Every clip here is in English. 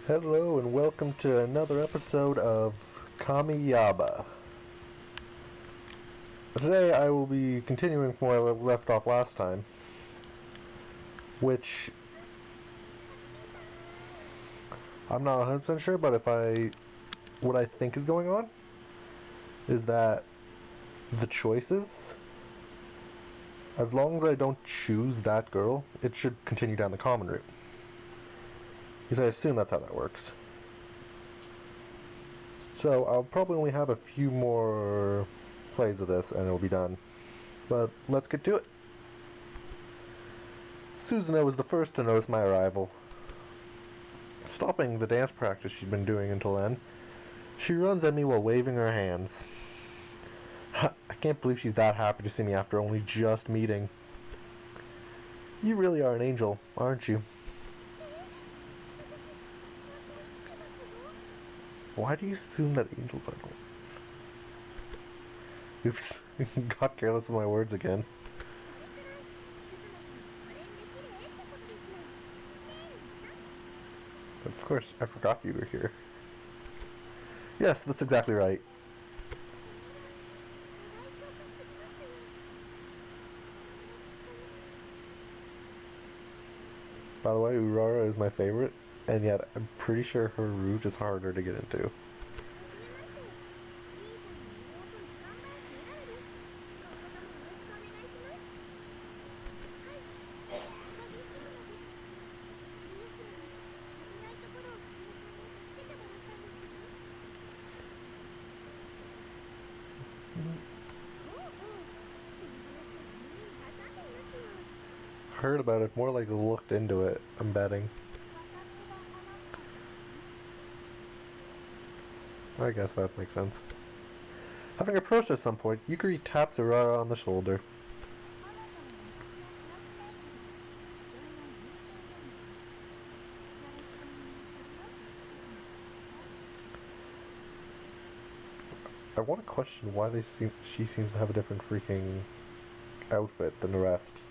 Hello and welcome to another episode of Yaba. Today I will be continuing from where I left off last time, which I'm not 100% sure, but what I think is going on is that the choices, as long as I don't choose that girl, it should continue down the common route. Because I assume that's how that works. So I'll probably only have a few more plays of this and it'll be done. But let's get to it. Susanna was the first to notice my arrival. Stopping the dance practice she'd been doing until then, she runs at me while waving her hands. I can't believe she's that happy to see me after only just meeting. You really are an angel, aren't you? Why do you assume that angels are gold? Oops, got careless with my words again. Of course, I forgot you were here. Yes, that's exactly right. By the way, Aurora is my favorite, and yet I'm pretty sure her route is harder to get into. Heard about it, more like looked into it, I'm betting. I guess that makes sense. Having approached at some point, Yukari taps Aurora on the shoulder. I want to question why she seems to have a different freaking outfit than the rest.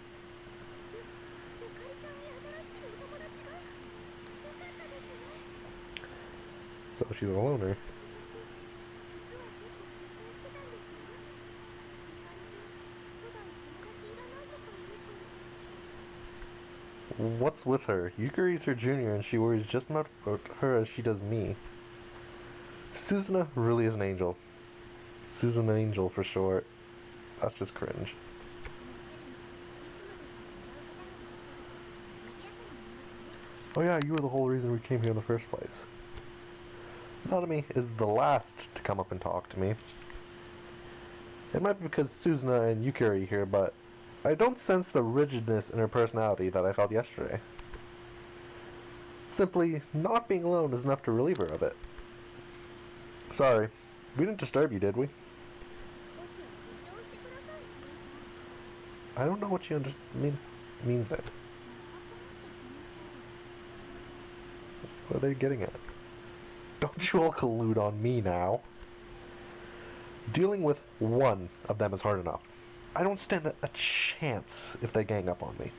So she's a loner. What's with her? Yukari's her junior and she worries just about her as she does me. Susanna really is an angel. Susan Angel for short. That's just cringe. Oh yeah, you were the whole reason we came here in the first place. Nanami is the last to come up and talk to me. It might be because Susanna and Yukari are here, but I don't sense the rigidness in her personality that I felt yesterday. Simply, not being alone is enough to relieve her of it. Sorry, we didn't disturb you, did we? I don't know what she means there. What are they getting at? Don't you all collude on me now. Dealing with one of them is hard enough. I don't stand a chance if they gang up on me.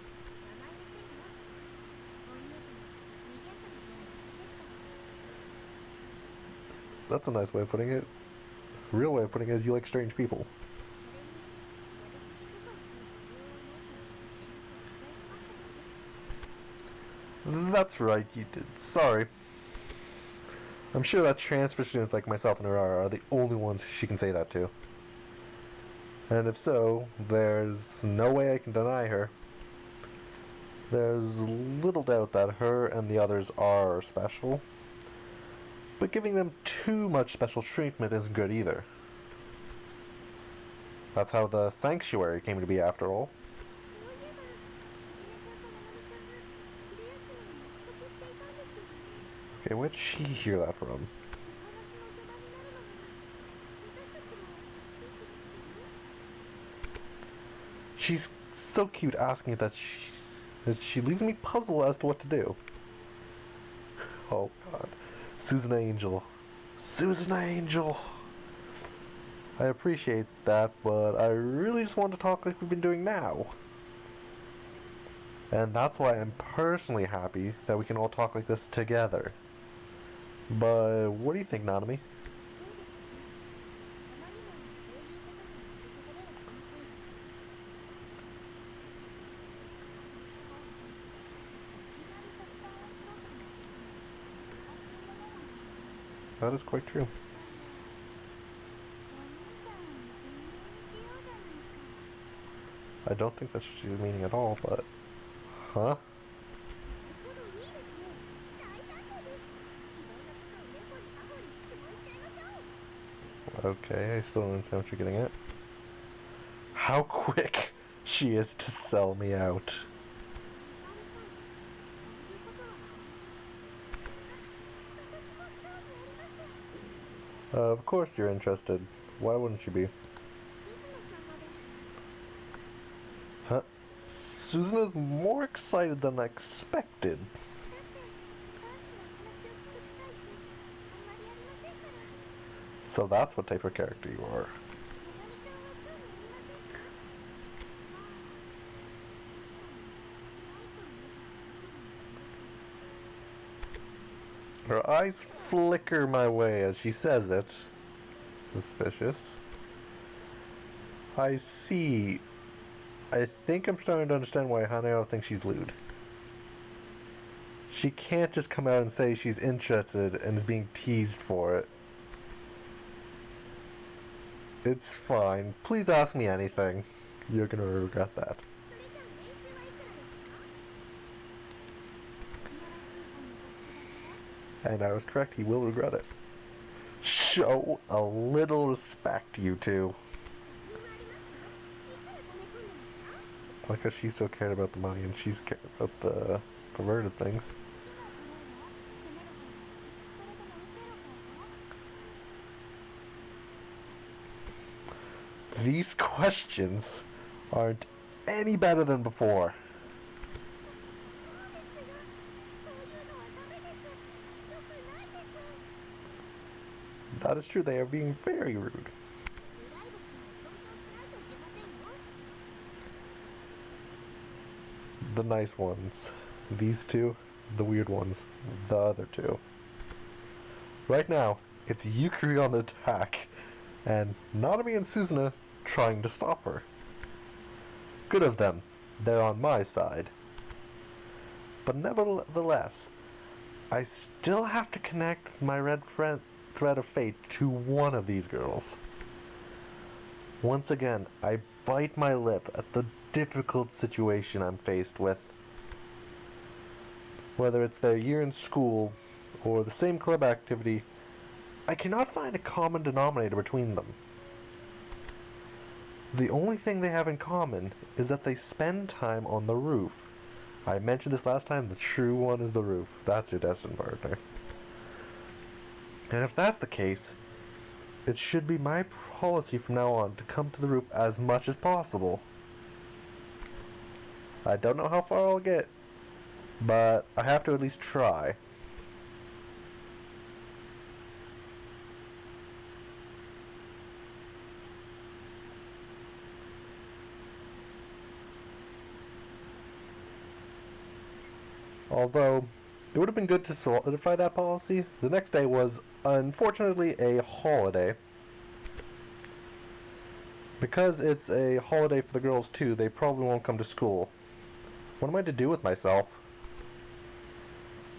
That's a nice way of putting it. Real way of putting it is you like strange people. That's right, you did. Sorry. I'm sure that transfer students like myself and Aurora are the only ones she can say that to. And if so, there's no way I can deny her. There's little doubt that her and the others are special. But giving them too much special treatment isn't good either. That's how the sanctuary came to be after all. Okay, where'd she hear that from? She's so cute asking it that she leaves me puzzled as to what to do. Oh god. Susan Angel. Susan Angel! I appreciate that, but I really just want to talk like we've been doing now. And that's why I'm personally happy that we can all talk like this together. But what do you think, Nanami? That is quite true. I don't think that's what she was meaning at all, but... Huh? Okay, I still don't understand what you're getting at. How quick she is to sell me out. Of course you're interested. Why wouldn't you be? Huh? Suzuna's more excited than I expected. So that's what type of character you are. Her eyes flicker my way as she says it. Suspicious. I see. I think I'm starting to understand why Hanao thinks she's lewd. She can't just come out and say she's interested and is being teased for it. It's fine. Please ask me anything. You're gonna regret that. And I was correct, he will regret it. Show a little respect, you two. Because she's so cared about the money and she's cared about the perverted things. These questions aren't any better than before. That is true, they are being very rude. The nice ones. These two, the weird ones. The other two. Right now, it's Yukari on the attack, and Nanami and Suzuna trying to stop her. Good of them. They're on my side. But nevertheless, I still have to connect my red thread of fate to one of these girls. Once again, I bite my lip at the difficult situation I'm faced with. Whether it's their year in school or the same club activity, I cannot find a common denominator between them. The only thing they have in common is that they spend time on the roof. I mentioned this last time, the true one is the roof. That's your destined partner. And if that's the case, it should be my policy from now on to come to the roof as much as possible. I don't know how far I'll get, but I have to at least try. Although, it would have been good to solidify that policy. The next day was, unfortunately, a holiday. Because it's a holiday for the girls too, they probably won't come to school. What am I to do with myself?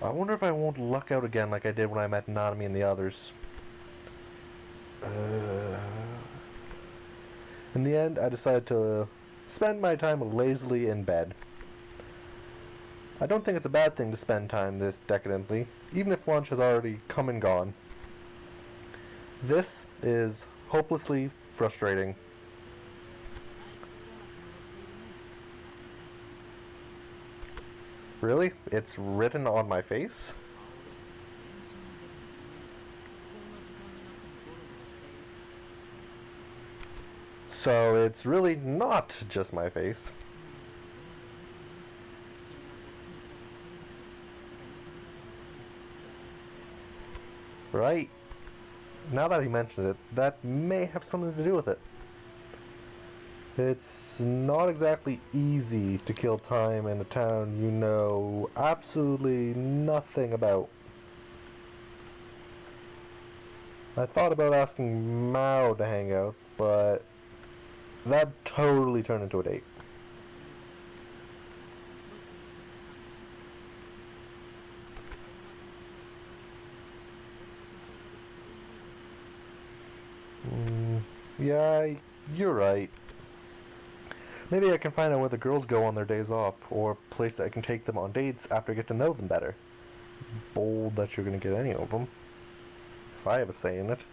I wonder if I won't luck out again like I did when I met Nanami and the others. In the end, I decided to spend my time lazily in bed. I don't think it's a bad thing to spend time this decadently, even if lunch has already come and gone. This is hopelessly frustrating. Really? It's written on my face? So it's really not just my face. Right? Now that he mentioned it, that may have something to do with it. It's not exactly easy to kill time in a town you know absolutely nothing about. I thought about asking Mao to hang out, but that totally turned into a date. Yeah, you're right. Maybe I can find out where the girls go on their days off, or a place that I can take them on dates after I get to know them better. Bold that you're gonna get any of them, if I have a say in it.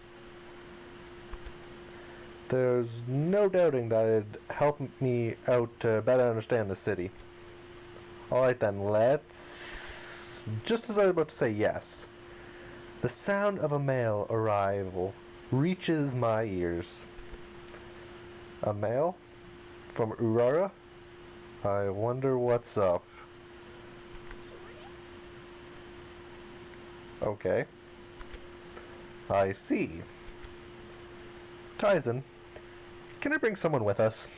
There's no doubting that it'd help me out to better understand the city. Alright then, let's... Just as I was about to say yes, the sound of a mail arrival reaches my ears. A mail? From Urara? I wonder what's up. Okay. I see. Tyson, can I bring someone with us?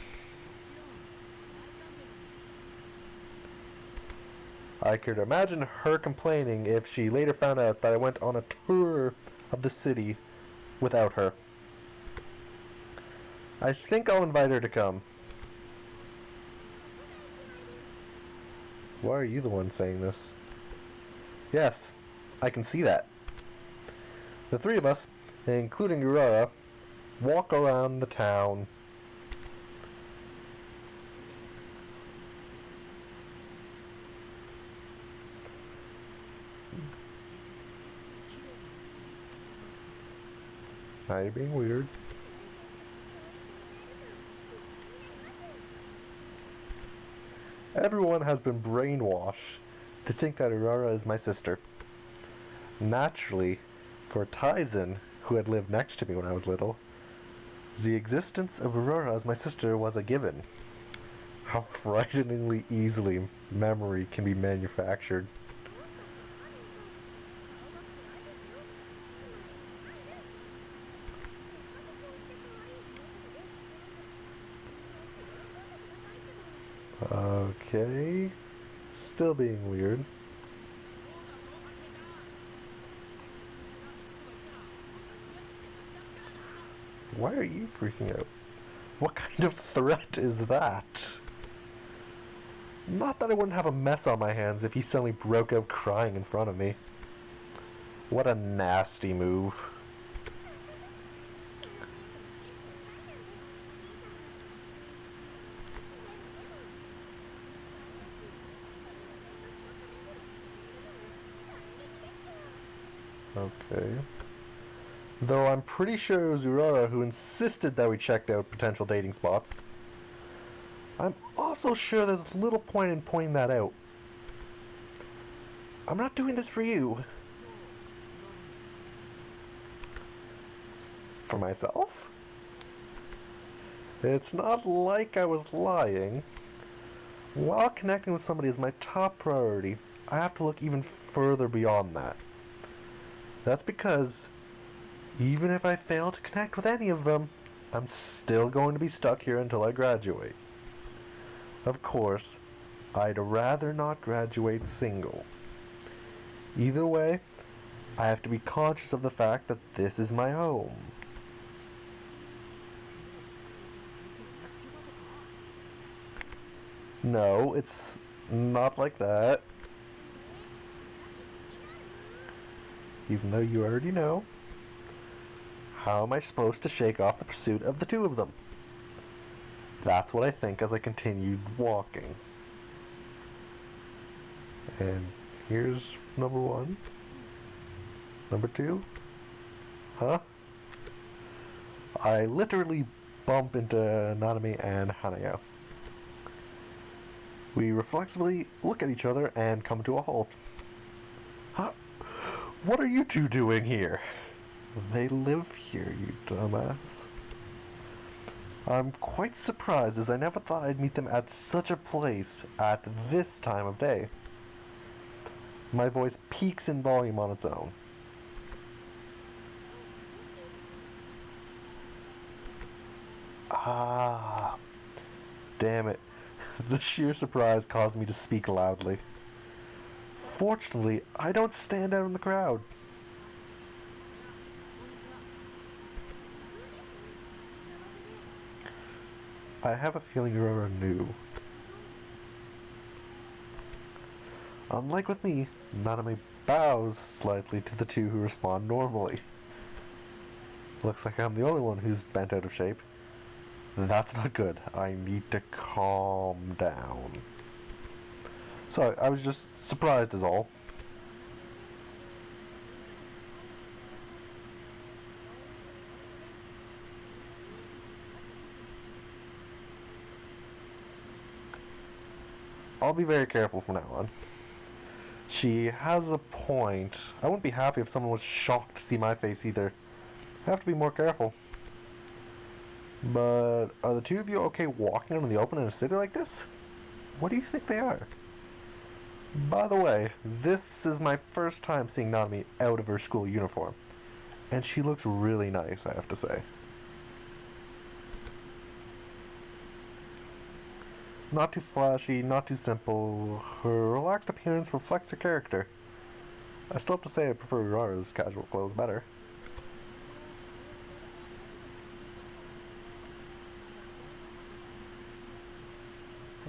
I could imagine her complaining if she later found out that I went on a tour of the city without her. I think I'll invite her to come. Why are you the one saying this? Yes, I can see that. The three of us, including Urara, walk around the town. Now you're being weird. Everyone has been brainwashed to think that Urara is my sister. Naturally, for Tyson, who had lived next to me when I was little, the existence of Aurora as my sister was a given. How frighteningly easily memory can be manufactured. Okay. Still being weird. Why are you freaking out? What kind of threat is that? Not that I wouldn't have a mess on my hands if he suddenly broke out crying in front of me. What a nasty move. Okay. Though I'm pretty sure it was Urara who insisted that we checked out potential dating spots. I'm also sure there's little point in pointing that out. I'm not doing this for you. For myself? It's not like I was lying. While connecting with somebody is my top priority, I have to look even further beyond that. That's because even if I fail to connect with any of them, I'm still going to be stuck here until I graduate. Of course, I'd rather not graduate single. Either way, I have to be conscious of the fact that this is my home. No, it's not like that. Even though you already know. How am I supposed to shake off the pursuit of the two of them? That's what I think as I continued walking. And here's number one. Number two. Huh? I literally bump into Nanami and Hanaya. We reflexively look at each other and come to a halt. Huh? What are you two doing here? They live here, you dumbass. I'm quite surprised as I never thought I'd meet them at such a place at this time of day. My voice peaks in volume on its own. Ah, damn it. The sheer surprise caused me to speak loudly. Fortunately, I don't stand out in the crowd. I have a feeling you're new. Unlike with me, Nanami bows slightly to the two who respond normally. Looks like I'm the only one who's bent out of shape. That's not good. I need to calm down. Sorry, I was just surprised is all. I'll be very careful from now on. She has a point. I wouldn't be happy if someone was shocked to see my face either. I have to be more careful. But are the two of you okay walking out in the open in a city like this? What do you think they are? By the way, this is my first time seeing Nanami out of her school uniform. And she looks really nice, I have to say. Not too flashy, not too simple. Her relaxed appearance reflects her character. I still have to say I prefer Urara's casual clothes better.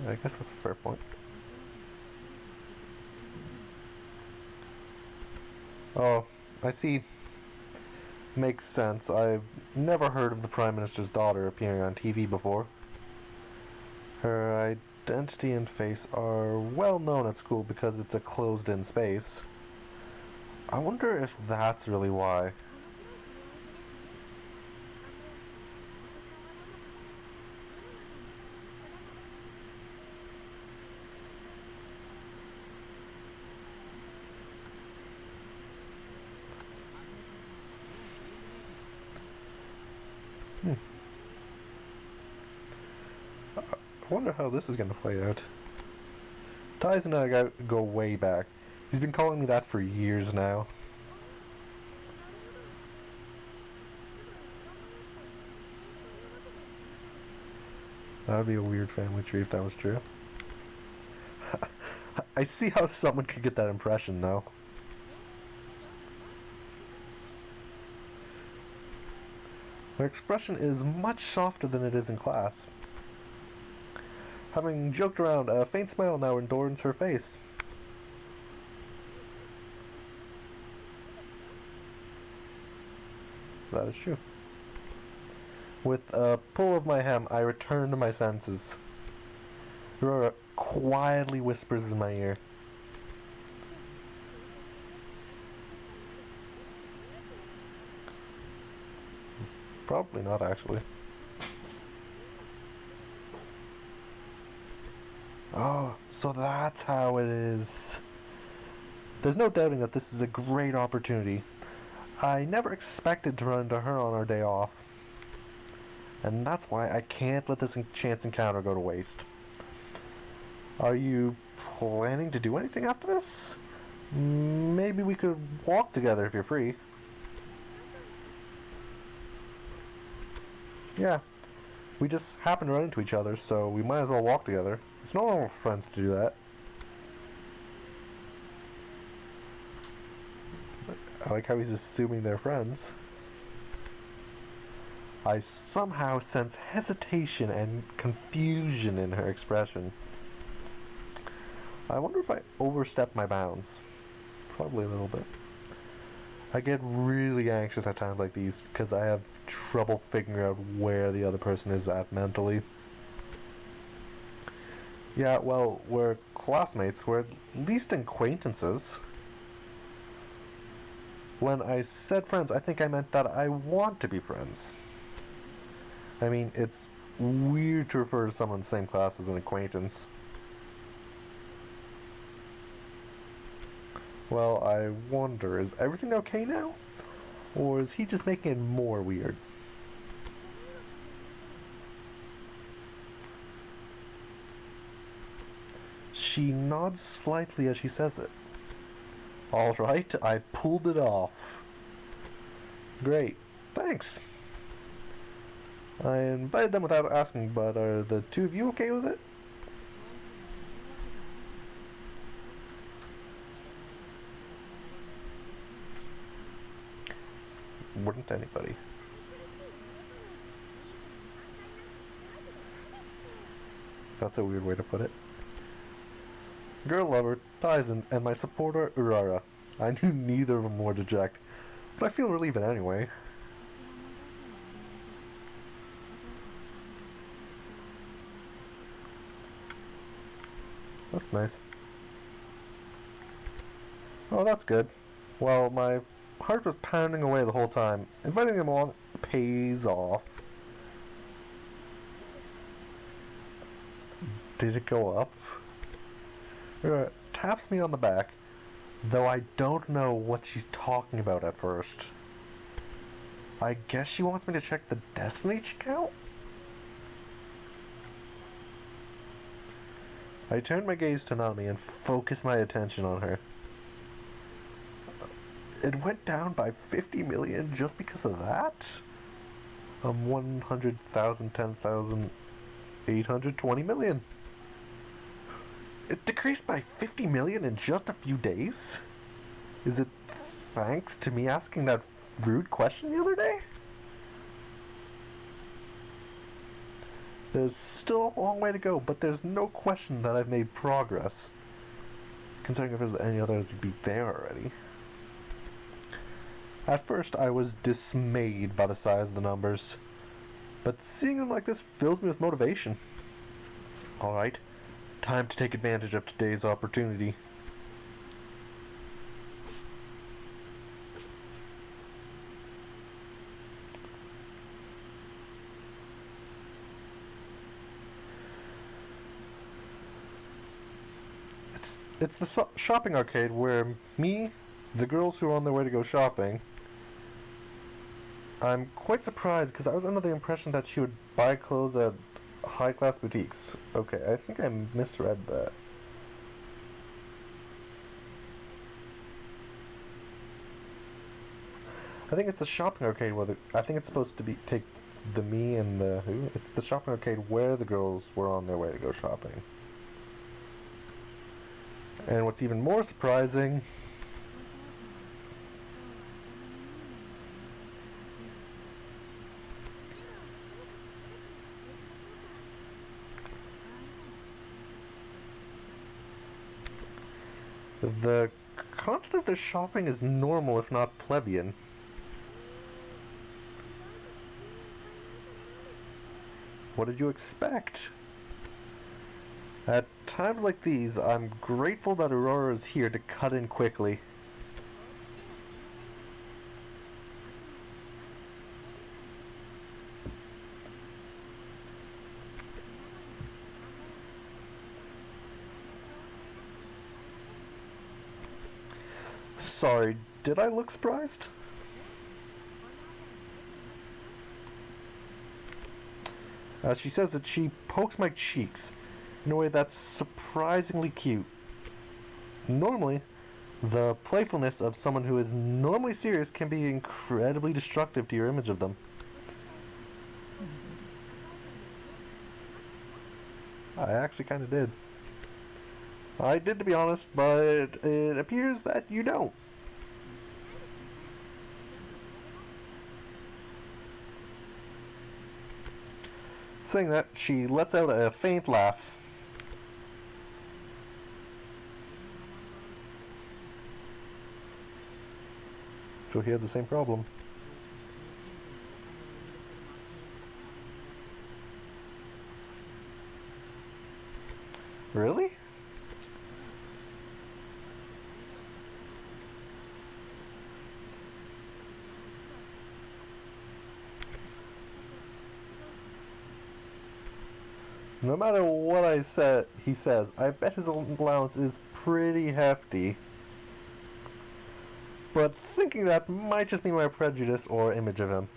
I guess that's a fair point. Oh, I see. Makes sense. I've never heard of the Prime Minister's daughter appearing on TV before. Her identity and face are well known at school because it's a closed-in space. I wonder if that's really why. I wonder how this is going to play out. Ties and I go way back. He's been calling me that for years now. That would be a weird family tree if that was true. I see how someone could get that impression, though. Her expression is much softer than it is in class. Having joked around, a faint smile now adorns her face. That is true. With a pull of my hem, I return to my senses. Aurora quietly whispers in my ear. Probably not, actually. Oh, so that's how it is. There's no doubting that this is a great opportunity. I never expected to run into her on our day off. And that's why I can't let this chance encounter go to waste. Are you planning to do anything after this? Maybe we could walk together if you're free. Yeah, we just happen to run into each other, so we might as well walk together. It's normal for friends to do that. I like how he's assuming they're friends. I somehow sense hesitation and confusion in her expression. I wonder if I overstepped my bounds. Probably a little bit. I get really anxious at times like these because I have trouble figuring out where the other person is at mentally. Yeah, well, we're classmates. We're at least acquaintances. When I said friends, I think I meant that I want to be friends. I mean, it's weird to refer to someone in the same class as an acquaintance. Well, I wonder, is everything okay now? Or is he just making it more weird? She nods slightly as she says it. Alright, I pulled it off. Great, thanks. I invited them without asking, but are the two of you okay with it? Wouldn't anybody? That's a weird way to put it. Girl lover, Tyson, and my supporter, Urara. I knew neither of them were to Jack, but I feel relieved anyway. That's nice. Oh, that's good. Well, my heart was pounding away the whole time. Inviting them along pays off. Did it go up? Taps me on the back, though I don't know what she's talking about at first. I guess she wants me to check the destiny count? I turned my gaze to Nami and focused my attention on her. It went down by 50 million just because of that? 100,000, 10,000, 820 million. It decreased by 50 million in just a few days? Is it thanks to me asking that rude question the other day? There's still a long way to go, but there's no question that I've made progress. Considering if there's any others, it'd be there already. At first, I was dismayed by the size of the numbers, but seeing them like this fills me with motivation. Alright, time to take advantage of today's opportunity. It's the shopping arcade where me, the girls who are on their way to go shopping. I'm quite surprised because I was under the impression that she would buy clothes at high-class boutiques. Okay, I think I misread that. I think it's the shopping arcade where I think it's supposed to be take the me and the who? It's the shopping arcade where the girls were on their way to go shopping. And what's even more surprising, the content of the shopping is normal if not plebeian. What did you expect? At times like these, I'm grateful that Aurora is here to cut in quickly. Sorry, did I look surprised? She says that she pokes my cheeks in a way that's surprisingly cute. Normally, the playfulness of someone who is normally serious can be incredibly destructive to your image of them. I actually kind of did. I did, to be honest, but it appears that you don't. Saying that, she lets out a faint laugh. So he had the same problem. Really? No matter what he says, I bet his allowance is pretty hefty. But thinking that might just be my prejudice or image of him.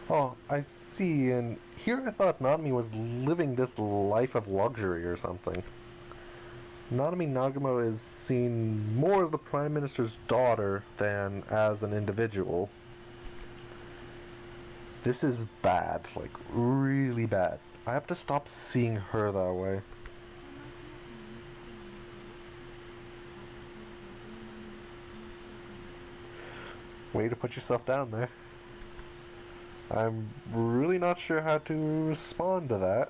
Oh, I see, and here I thought Nanami was living this life of luxury or something. Nanami Nagamo is seen more as the Prime Minister's daughter than as an individual. This is bad, like really bad. I have to stop seeing her that way. Way to put yourself down there. I'm really not sure how to respond to that.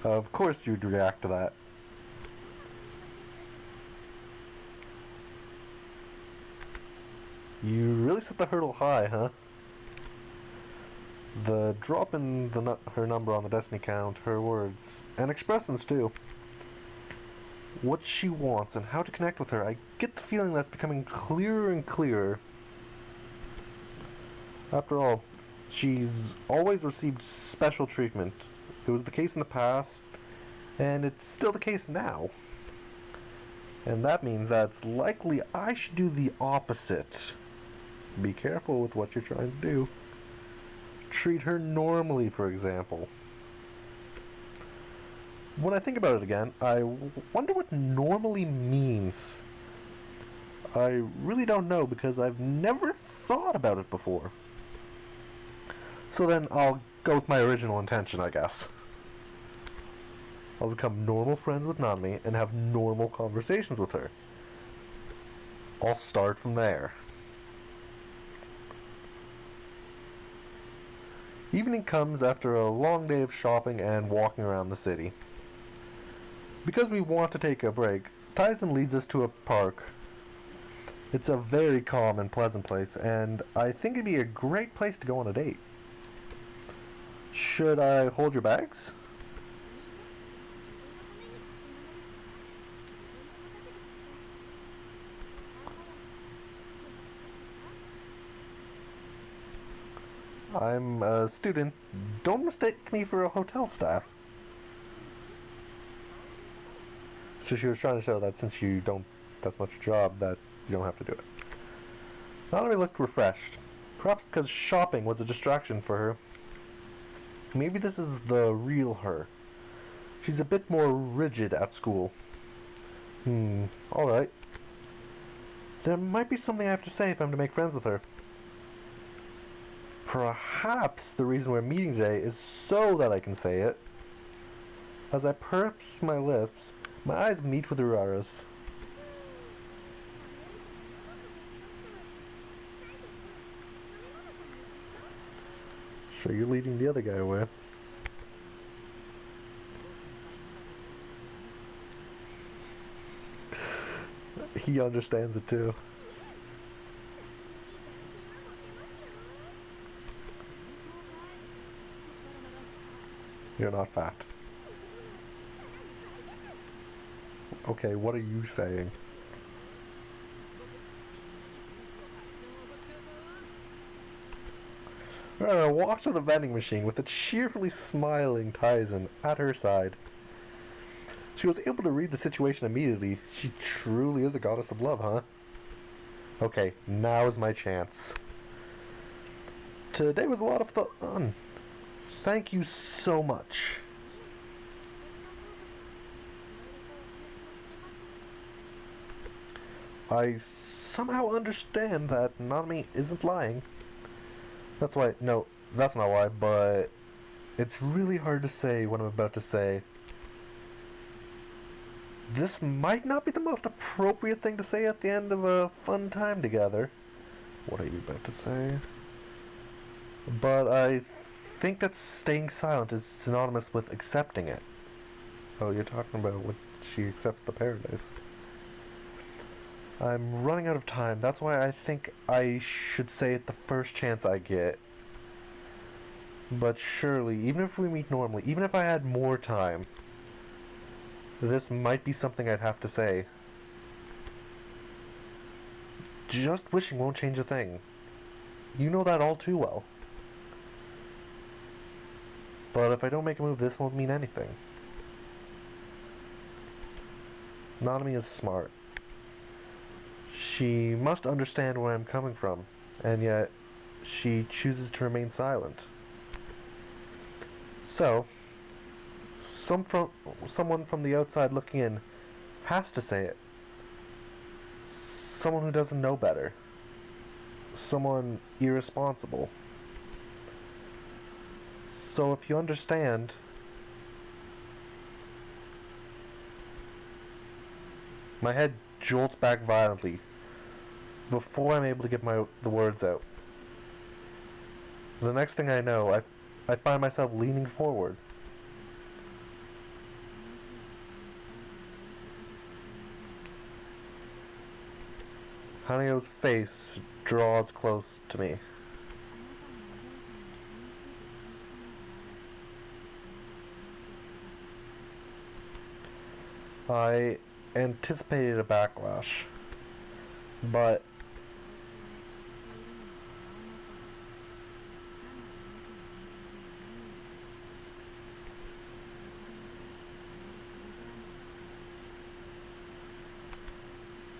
Of course you'd react to that. You really set the hurdle high, huh? The drop in her number on the destiny count, her words, and expressions too. What she wants and how to connect with her, I get the feeling that's becoming clearer and clearer. After all, she's always received special treatment. It was the case in the past, and it's still the case now. And that means that it's likely I should do the opposite. Be careful with what you're trying to do. Treat her normally, for example. When I think about it again, I wonder what normally means. I really don't know because I've never thought about it before. So then I'll go with my original intention, I guess. I'll become normal friends with Nanami and have normal conversations with her. I'll start from there. Evening comes after a long day of shopping and walking around the city. Because we want to take a break, Tyson leads us to a park. It's a very calm and pleasant place, and I think it'd be a great place to go on a date. Should I hold your bags? I'm a student. Don't mistake me for a hotel staff. So she was trying to show that since that's not your job, that you don't have to do it. Nanami looked refreshed. Perhaps because shopping was a distraction for her. Maybe this is the real her. She's a bit more rigid at school. Alright. There might be something I have to say if I'm to make friends with her. Perhaps the reason we're meeting today is so that I can say it. As I purse my lips, my eyes meet with Urara's. Sure, you're leading the other guy away. He understands it too. You're not fat. Okay, what are you saying? Walk to the vending machine with a cheerfully smiling Tyson at her side. She was able to read the situation immediately. She truly is a goddess of love, huh? Okay, now is my chance. Today was a lot of fun. Thank you so much. I somehow understand that Nanami isn't lying. That's why, no, that's not why, but it's really hard to say what I'm about to say. This might not be the most appropriate thing to say at the end of a fun time together. What are you about to say? But I think that staying silent is synonymous with accepting it. Oh, you're talking about when she accepts the paradise. I'm running out of time. That's why I think I should say it the first chance I get. But surely, even if we meet normally, even if I had more time, this might be something I'd have to say. Just wishing won't change a thing. You know that all too well. But if I don't make a move, this won't mean anything. Nanami is smart. She must understand where I'm coming from, and yet she chooses to remain silent. So, someone from the outside looking in has to say it. someone who doesn't know better. Someone irresponsible. So if you understand, my head jolts back violently before I'm able to get the words out. The next thing I know, I find myself leaning forward. Hanayo's face draws close to me. I anticipated a backlash, but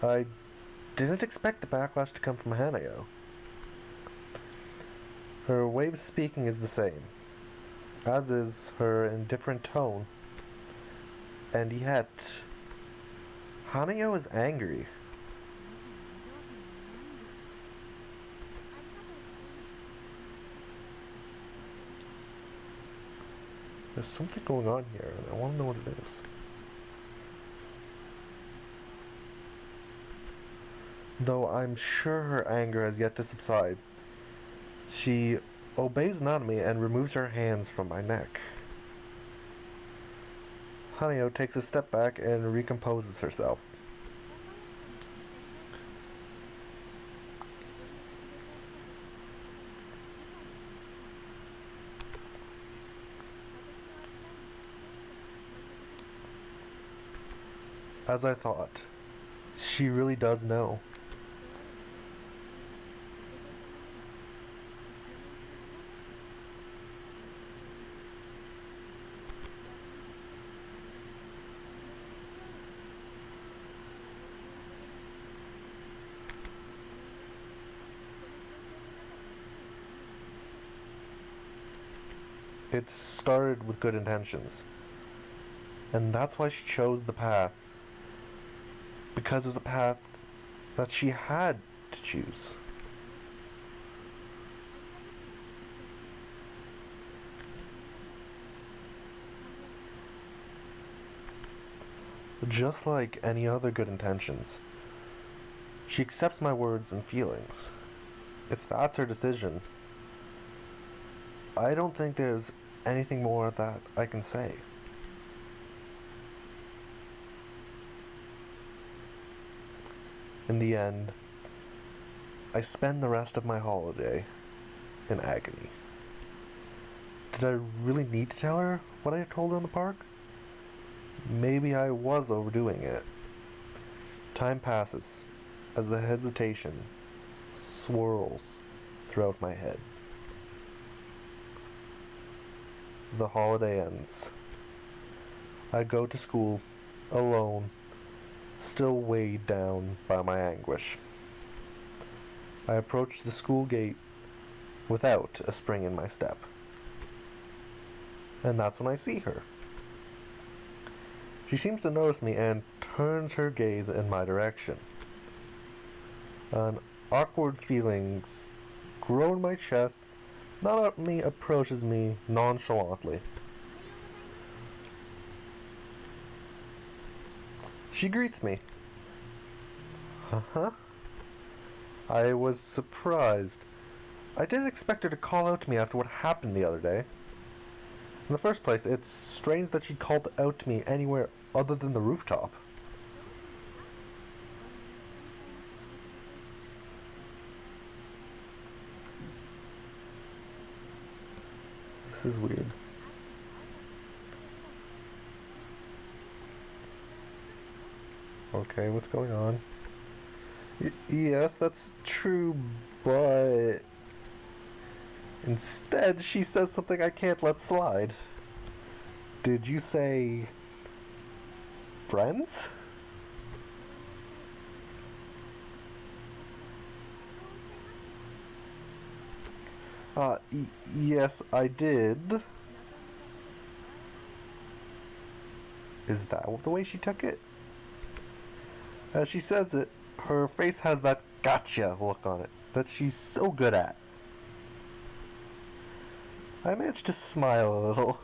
I didn't expect the backlash to come from Hanayo. Her way of speaking is the same, as is her indifferent tone. And yet, Hanayo is angry. There's something going on here, and I want to know what it is. Though I'm sure her anger has yet to subside, she obeys Nanami and removes her hands from my neck. Hanayo takes a step back and recomposes herself. As I thought, she really does know. It started with good intentions. And that's why she chose the path. Because it was a path that she had to choose. Just like any other good intentions, she accepts my words and feelings. If that's her decision, I don't think there's anything more that I can say. In the end, I spend the rest of my holiday in agony. Did I really need to tell her what I told her in the park? Maybe I was overdoing it. Time passes as the hesitation swirls throughout my head. The holiday ends. I go to school alone, still weighed down by my anguish. I approach the school gate without a spring in my step. And that's when I see her. She seems to notice me and turns her gaze in my direction. An awkward feelings grow in my chest. Nanami approaches me nonchalantly. She greets me. Uh-huh. I was surprised. I didn't expect her to call out to me after what happened the other day. In the first place, it's strange that she called out to me anywhere other than the rooftop. This is weird. Okay, what's going on? Yes, that's true, but instead she says something I can't let slide. Did you say friends? Yes, I did. Is that the way she took it? As she says it, her face has that gotcha look on it that she's so good at. I managed to smile a little.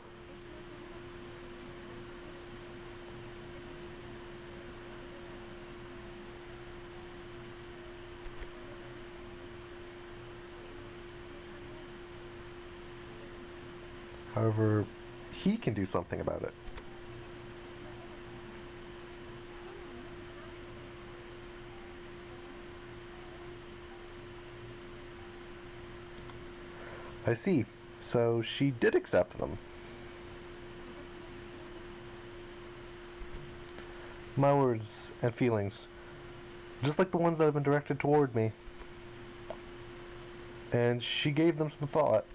However, he can do something about it. I see. So she did accept them. My words and feelings, just like the ones that have been directed toward me. And she gave them some thought.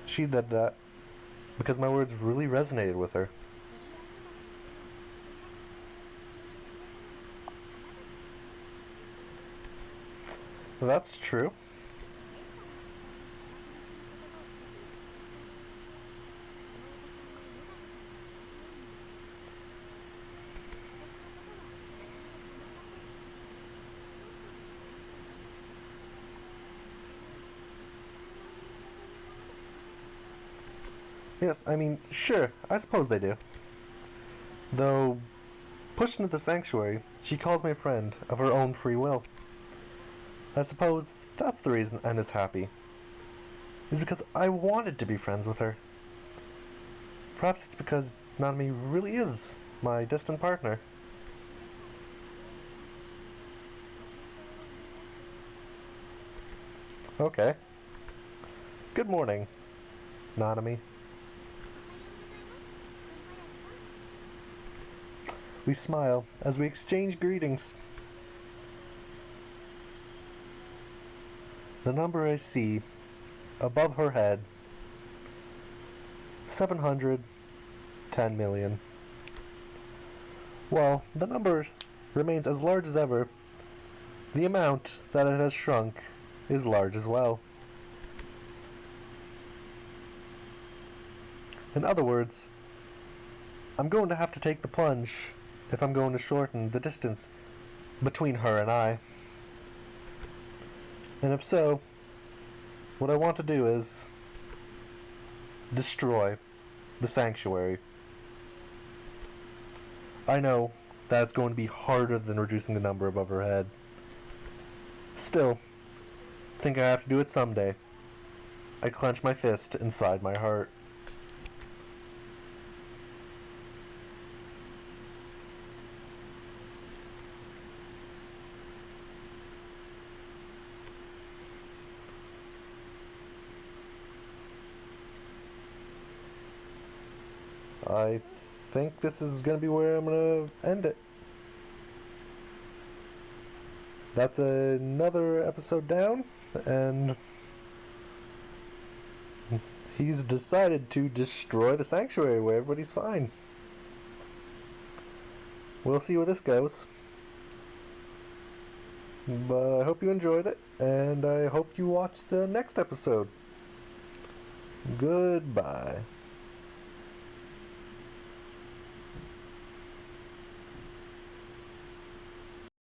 She did that because my words really resonated with her. That's true. Yes, I mean, sure, I suppose they do. Though, pushed into the sanctuary, she calls me a friend of her own free will. I suppose that's the reason I'm this happy. Is because I wanted to be friends with her. Perhaps it's because Nanami really is my distant partner. Okay. Good morning, Nanami. We smile as we exchange greetings. The number I see above her head, 710 million. While the number remains as large as ever, the amount that it has shrunk is large as well. In other words, I'm going to have to take the plunge if I'm going to shorten the distance between her and I. And if so, what I want to do is destroy the sanctuary. I know that's going to be harder than reducing the number above her head. Still, think I have to do it someday. I clench my fist inside my heart. I think this is going to be where I'm going to end it. That's another episode down, and he's decided to destroy the sanctuary where everybody's fine. We'll see where this goes. But I hope you enjoyed it, and I hope you watch the next episode. Goodbye.